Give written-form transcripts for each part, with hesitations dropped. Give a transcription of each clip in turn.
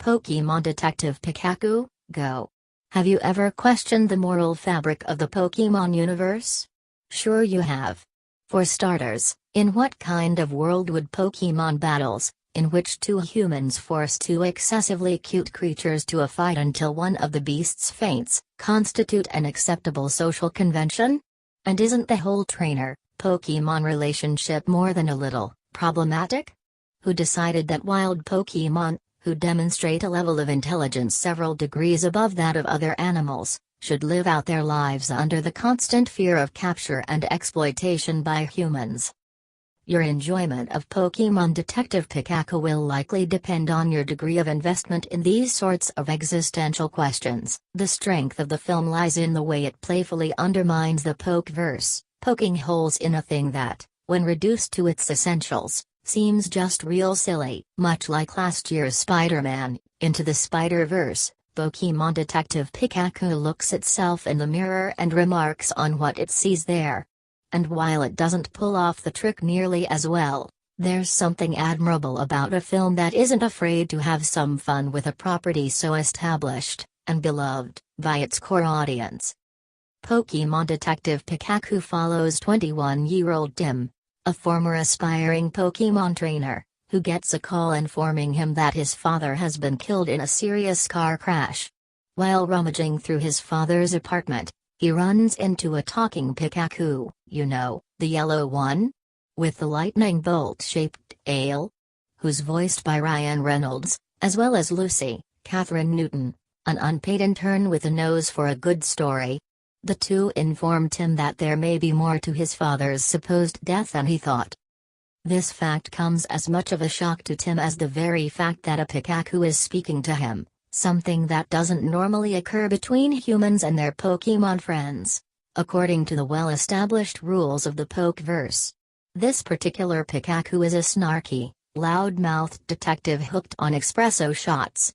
Pokémon Detective Pikachu, Go! Have you ever questioned the moral fabric of the Pokémon universe? Sure you have. For starters, in what kind of world would Pokémon battles, in which two humans force two excessively cute creatures to a fight until one of the beasts faints, constitute an acceptable social convention? And isn't the whole trainer-Pokémon relationship more than a little problematic? Who decided that wild Pokémon, who demonstrate a level of intelligence several degrees above that of other animals, should live out their lives under the constant fear of capture and exploitation by humans? Your enjoyment of Pokémon Detective Pikachu will likely depend on your degree of investment in these sorts of existential questions. The strength of the film lies in the way it playfully undermines the Pokeverse, poking holes in a thing that, when reduced to its essentials, seems just real silly. Much like last year's Spider-Man, Into the Spider-Verse, Pokémon Detective Pikachu looks itself in the mirror and remarks on what it sees there. And while it doesn't pull off the trick nearly as well, there's something admirable about a film that isn't afraid to have some fun with a property so established and beloved by its core audience. Pokémon Detective Pikachu follows 21-year-old Tim, a former aspiring Pokémon trainer, who gets a call informing him that his father has been killed in a serious car crash. While rummaging through his father's apartment, he runs into a talking Pikachu, the yellow one? With the lightning bolt-shaped tail? Who's voiced by Ryan Reynolds, as well as Lucy, Catherine Newton, an unpaid intern with a nose for a good story. The two inform Tim that there may be more to his father's supposed death than he thought. This fact comes as much of a shock to Tim as the very fact that a Pikachu is speaking to him, something that doesn't normally occur between humans and their Pokémon friends, according to the well-established rules of the Pokeverse. This particular Pikachu is a snarky, loud-mouthed detective hooked on espresso shots.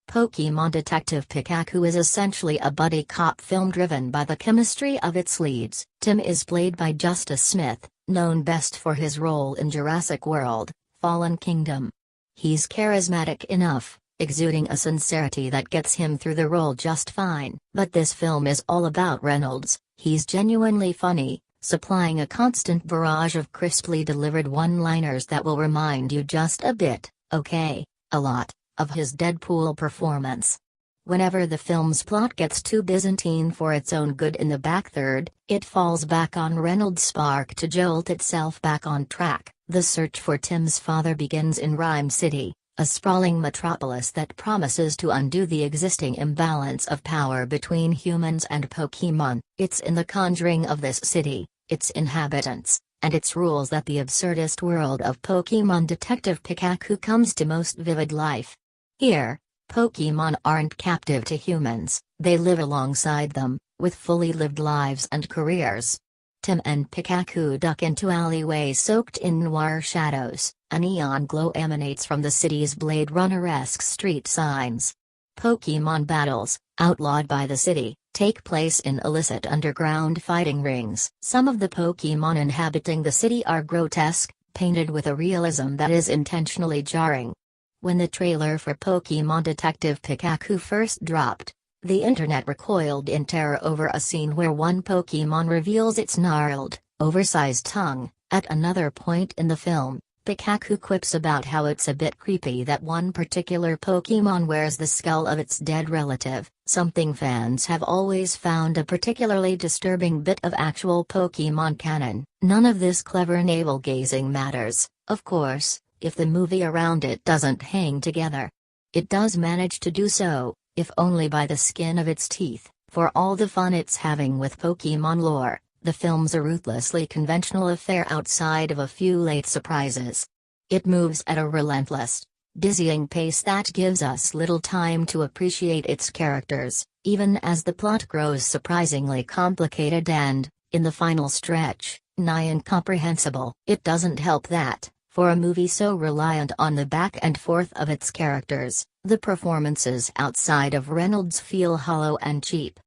Pokémon Detective Pikachu is essentially a buddy cop film driven by the chemistry of its leads. Tim is played by Justice Smith, known best for his role in Jurassic World: Fallen Kingdom. He's charismatic enough, exuding a sincerity that gets him through the role just fine. But this film is all about Reynolds. He's genuinely funny, supplying a constant barrage of crisply delivered one-liners that will remind you just a bit, a lot, of his Deadpool performance. Whenever the film's plot gets too Byzantine for its own good in the back third, it falls back on Reynolds' spark to jolt itself back on track. The search for Tim's father begins in Rhyme City, a sprawling metropolis that promises to undo the existing imbalance of power between humans and Pokémon. It's in the conjuring of this city, its inhabitants, and its rules that the absurdist world of Pokémon Detective Pikachu comes to most vivid life. Here, Pokémon aren't captive to humans, they live alongside them, with fully lived lives and careers. Tim and Pikachu duck into alleyways soaked in noir shadows. A neon glow emanates from the city's Blade Runner-esque street signs. Pokémon battles, outlawed by the city, take place in illicit underground fighting rings. Some of the Pokémon inhabiting the city are grotesque, painted with a realism that is intentionally jarring. When the trailer for Pokémon Detective Pikachu first dropped, the internet recoiled in terror over a scene where one Pokémon reveals its gnarled, oversized tongue. At another point in the film, Pikachu quips about how it's a bit creepy that one particular Pokémon wears the skull of its dead relative, something fans have always found a particularly disturbing bit of actual Pokémon canon. None of this clever navel-gazing matters, of course, if the movie around it doesn't hang together. It does manage to do so, if only by the skin of its teeth. For all the fun it's having with Pokémon lore, the film's a ruthlessly conventional affair outside of a few late surprises. It moves at a relentless, dizzying pace that gives us little time to appreciate its characters, even as the plot grows surprisingly complicated and, in the final stretch, nigh incomprehensible. It doesn't help that, for a movie so reliant on the back and forth of its characters, the performances outside of Reynolds feel hollow and cheap.